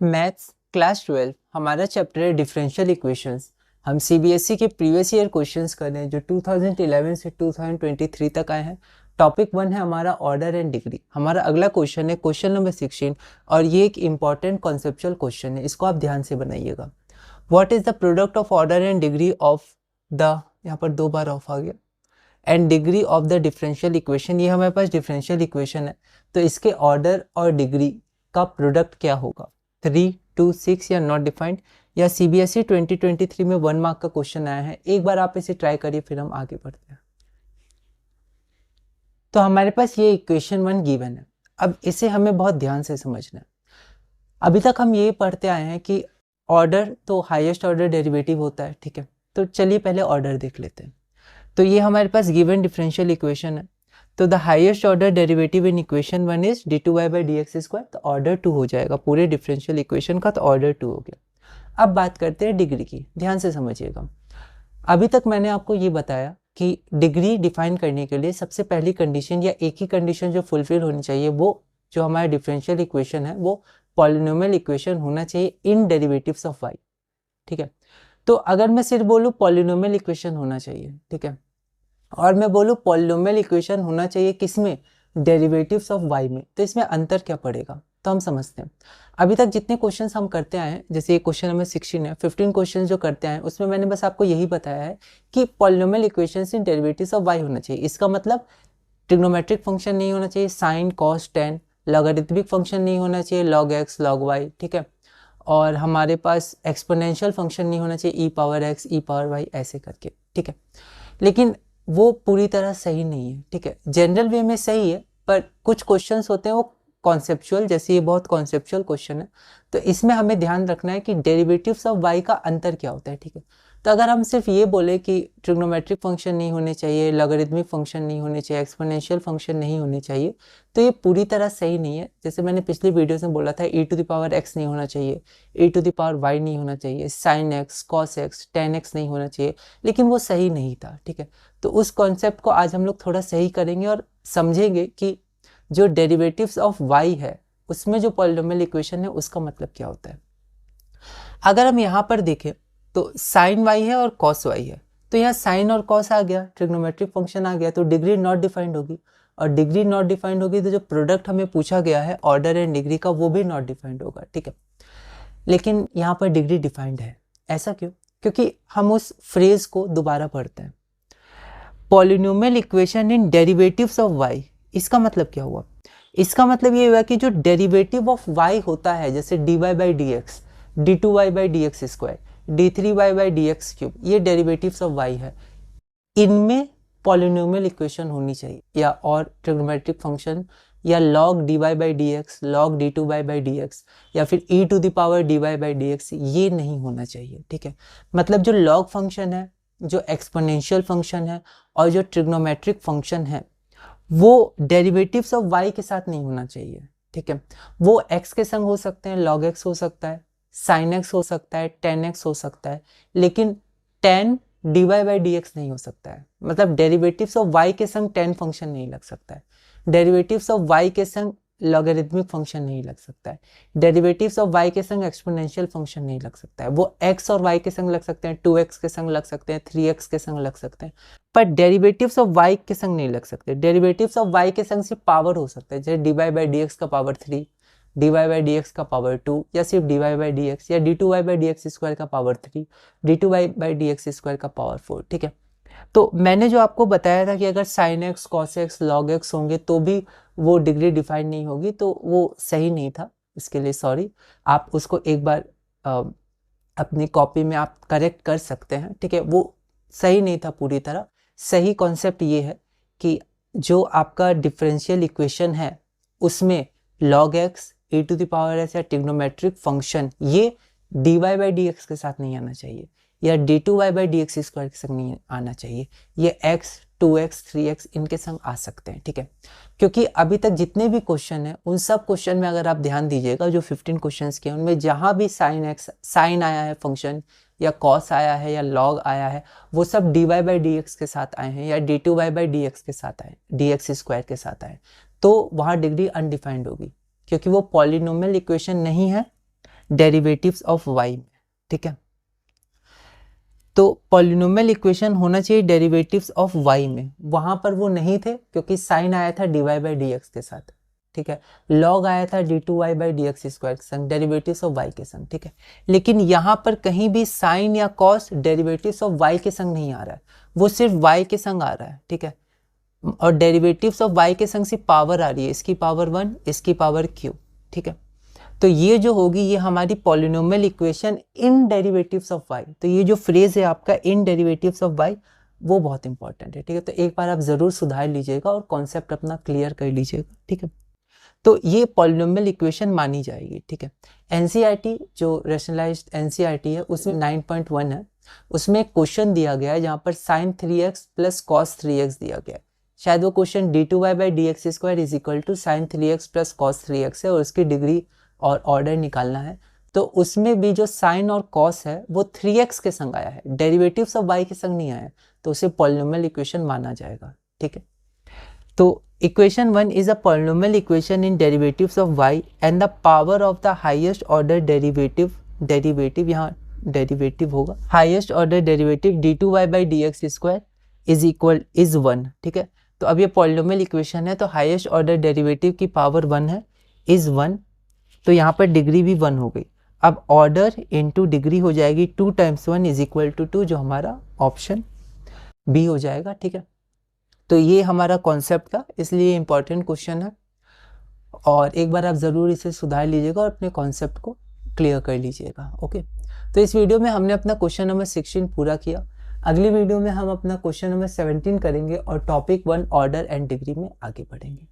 Maths class 12 हमारा chapter है differential equations. हम सीबीएसई के प्रीवियस ईयर क्वेश्चंस कर रहे हैं जो 2011 से 2023 तक आए हैं। टॉपिक 1 है हमारा ऑर्डर एंड डिग्री। हमारा अगला क्वेश्चन है क्वेश्चन नंबर 16 और ये एक इंपॉर्टेंट कॉन्सेप्चुअल क्वेश्चन है, इसको आप ध्यान से बनाइएगा। What is the product of order and degree of the, यहाँ पर 2 बार ऑफ आ गया, and degree of the differential equation. ये हमारे पास डिफरेंशियल इक्वेशन है, तो इसके ऑर्डर और डिग्री का प्रोडक्ट क्या होगा। 3, 2, 6 या नॉट डिफाइंड, या सीबीएसई 2023 में 1 मार्क का क्वेश्चन आया है। एक बार आप इसे ट्राई करिए, फिर हम आगे बढ़ते हैं। तो हमारे पास ये इक्वेशन 1 गिवन है। अब इसे हमें बहुत ध्यान से समझना है। अभी तक हम ये पढ़ते आए हैं कि ऑर्डर तो हाईएस्ट ऑर्डर डेरिवेटिव होता है, ठीक है। तो चलिए पहले ऑर्डर देख लेते हैं। तो ये हमारे पास गिवन डिफरेंशियल इक्वेशन है। तो the highest order derivative in equation 1 is d2y/dx²। तो ऑर्डर 2 हो जाएगा पूरे डिफरेंशियल इक्वेशन का, तो ऑर्डर 2 हो गया। अब बात करते हैं डिग्री की, ध्यान से समझिएगा। अभी तक मैंने आपको ये बताया कि डिग्री डिफाइन करने के लिए सबसे पहली कंडीशन या एक ही कंडीशन जो फुलफिल होनी चाहिए, वो जो हमारा डिफरेंशियल इक्वेशन है वो पॉलिनोमियल इक्वेशन होना चाहिए इन डेरिवेटिव्स ऑफ y, ठीक है। तो अगर मैं सिर्फ बोलूँ पॉलिनोमियल इक्वेशन होना चाहिए, ठीक है, और मैं बोलूँ पॉलिनोमियल इक्वेशन होना चाहिए किसमें, डेरिवेटिव्स ऑफ y में, तो इसमें अंतर क्या पड़ेगा, तो हम समझते हैं। अभी तक जितने क्वेश्चंस हम करते आए हैं, जैसे ये क्वेश्चन नंबर 16 है, 15 क्वेश्चंस जो करते आए हैं उसमें मैंने बस आपको यही बताया है कि polynomial equations in derivatives of y होना चाहिए। इसका मतलब ट्रिग्नोमेट्रिक फंक्शन नहीं होना चाहिए, sine cos tan, logarithmic function नहीं होना चाहिए, लॉग x लॉग y, ठीक है, और हमारे पास एक्सपोनेंशियल फंक्शन नहीं होना चाहिए, e power x e power y ऐसे करके, ठीक है। लेकिन वो पूरी तरह सही नहीं है, ठीक है। जनरल वे में सही है, पर कुछ क्वेश्चंस होते हैं वो कॉन्सेप्चुअल, जैसे ये बहुत कॉन्सेप्चुअल क्वेश्चन है, तो इसमें हमें ध्यान रखना है कि डेरिवेटिव्स ऑफ y का अंतर क्या होता है, ठीक है। तो अगर हम सिर्फ ये बोले कि ट्रिग्नोमेट्रिक फंक्शन नहीं होने चाहिए, लॉगरिथमिक फंक्शन नहीं होने चाहिए, एक्सपोनेंशियल फंक्शन नहीं होने चाहिए, तो ये पूरी तरह सही नहीं है। जैसे मैंने पिछली वीडियो में बोला था, e⁻x नहीं होना चाहिए, e⁻y नहीं होना चाहिए, sin x cos x tan x नहीं होना चाहिए, लेकिन वो सही नहीं था, ठीक है। तो उस कॉन्सेप्ट को आज हम लोग थोड़ा सही करेंगे और समझेंगे कि जो डेरिवेटिव्स ऑफ y है उसमें जो पॉलिनोमियल इक्वेशन है उसका मतलब क्या होता है। अगर हम यहाँ पर देखें तो साइन y है और कॉस y है, तो यहाँ साइन और कॉस आ गया, ट्रिग्नोमेट्रिक फंक्शन आ गया, तो डिग्री नॉट डिफाइंड होगी, और डिग्री नॉट डिफाइंड होगी तो जो प्रोडक्ट हमें पूछा गया है ऑर्डर एंड डिग्री का वो भी नॉट डिफाइंड होगा, ठीक है। लेकिन यहाँ पर डिग्री डिफाइंड है, ऐसा क्यों? क्योंकि हम उस फ्रेज को दोबारा पढ़ते हैं, polynomial equation in derivatives of y। इसका मतलब क्या हुआ? इसका मतलब ये हुआ कि जो डेरिवेटिव ऑफ y होता है, जैसे dy/dx, d2y/dx², d3y/dx³, ये डेरिवेटिव्स ऑफ y है, इनमें पॉलिनोमियल इक्वेशन होनी चाहिए, या और ट्रिग्नोमेट्रिक फंक्शन, या log dy/dx, log d2y/dx, या फिर e⁻dy/dx, ये नहीं होना चाहिए, ठीक है। मतलब जो log फंक्शन है, जो एक्सपोनेंशियल फंक्शन है और जो ट्रिग्नोमेट्रिक फंक्शन है वो डेरिवेटिव्स ऑफ y के साथ नहीं होना चाहिए, ठीक है। वो x के संग हो सकते हैं, log x हो सकता है, sin x हो सकता है, tan x हो सकता है, लेकिन tan dy/dx नहीं हो सकता है। मतलब डेरिवेटिव्स ऑफ y के संग tan फंक्शन नहीं लग सकता है, डेरिवेटिव्स ऑफ y के संग लॉगरिथमिक फंक्शन नहीं लग सकता है, डेरिवेटिव्स ऑफ y के संग एक्सपोनेंशियल फंक्शन नहीं लग सकता है। वो x और y के संग लग सकते हैं, 2x के संग लग सकते हैं, 3x के संग लग सकते हैं, पर डेरिवेटिव्स ऑफ y के संग नहीं लग सकते। डेरिवेटिव्स ऑफ y के संग सिर्फ पावर हो सकता है, जैसे dy/dx का पावर 3, dy/dx का पावर 2, या सिर्फ dy/dx, या d2y/dx² का पावर 3, d2y/dx² का पावर 4, ठीक है। तो मैंने जो आपको बताया था कि अगर sin x cos x log x होंगे तो भी वो डिग्री डिफाइंड नहीं होगी, तो वो सही नहीं था, इसके लिए सॉरी। आप उसको एक बार अपनी कॉपी में आप करेक्ट कर सकते हैं, ठीक है। वो सही नहीं था पूरी तरह। सही कॉन्सेप्ट ये है कि जो आपका डिफरेंशियल इक्वेशन है उसमें log x e⁻s या ट्रिग्नोमेट्रिक फंक्शन ये dy/dx के साथ नहीं आना चाहिए, या d2y/dx² के संग नहीं आना चाहिए, ये x 2x 3x इनके संग आ सकते हैं, ठीक है। क्योंकि अभी तक जितने भी क्वेश्चन हैं उन सब क्वेश्चन में अगर आप ध्यान दीजिएगा, जो 15 क्वेश्चंस के उनमें जहां भी साइन आया है फंक्शन, या कॉस आया है, या लॉग आया है, वो सब dy/dx के साथ आए हैं, या d2y/dx के साथ आए, dx² के साथ आए, तो वहाँ डिग्री अनडिफाइंड होगी, क्योंकि वो पॉलिनोमियल इक्वेशन नहीं है, डेरिवेटिव्स ऑफ y में, ठीक है। तो पॉलिनोमियल इक्वेशन होना चाहिए डेरिवेटिव्स ऑफ y में, वहां पर वो नहीं थे क्योंकि साइन आया था dy बाई dx के साथ, ठीक है। लॉग आया था d2y बाई dx स्क्वायर के संग, डेरिवेटिव्स ऑफ y के संग, ठीक है। लेकिन यहाँ पर कहीं भी साइन या कॉस डेरिवेटिव्स ऑफ y के संग नहीं आ रहा है, वो सिर्फ y के संग आ रहा है, ठीक है। और डेरिवेटिव्स ऑफ y के संग सिर्फ पावर आ रही है, इसकी पावर 1, इसकी पावर q, ठीक है। तो ये जो होगी ये हमारी polynomial equation in derivatives of y। तो ये जो फ्रेज है आपका इन डेरिवेटिव्स ऑफ y वो बहुत इंपॉर्टेंट है, ठीक है। तो एक बार आप जरूर सुधार लीजिएगा और कॉन्सेप्ट अपना क्लियर कर लीजिएगा, ठीक है। तो ये पॉलिनोमियल इक्वेशन मानी जाएगी, ठीक है। एनसीईआरटी जो रैशनलाइज्ड एनसीईआरटी है उसमें 9.1 है, उसमें एक क्वेश्चन दिया गया है जहाँ पर sin 3x plus cos 3x दिया गया है। शायद वो question d2y by dx square is equal to sin 3x plus cos 3x है और उसकी डिग्री और ऑर्डर निकालना है। तो उसमें भी जो साइन और कॉस है वो 3x के संग आया है, डेरिवेटिव्स ऑफ y के संग नहीं आया है, तो उसे पॉलिनोमियल इक्वेशन माना जाएगा, ठीक है। तो equation 1 is a polynomial equation in derivatives of y and the power of the highest order derivative यहाँ डेरिवेटिव होगा, highest order derivative d2y by dx square is 1, ठीक है। तो अब ये पॉलिनोमियल इक्वेशन है तो हाईएस्ट ऑर्डर डेरिवेटिव की पावर 1 है, इज 1, तो यहाँ पर डिग्री भी 1 हो गई। अब ऑर्डर इनटू डिग्री हो जाएगी 2 टाइम्स 1 इज इक्वल टू 2, जो हमारा ऑप्शन बी हो जाएगा, ठीक है। तो ये हमारा कॉन्सेप्ट था, इसलिए इंपॉर्टेंट क्वेश्चन है और एक बार आप ज़रूर इसे सुधार लीजिएगा और अपने कॉन्सेप्ट को क्लियर कर लीजिएगा, ओके। तो इस वीडियो में हमने अपना क्वेश्चन नंबर 16 पूरा किया। अगली वीडियो में हम अपना क्वेश्चन नंबर 17 करेंगे और टॉपिक 1 ऑर्डर एंड डिग्री में आगे बढ़ेंगे।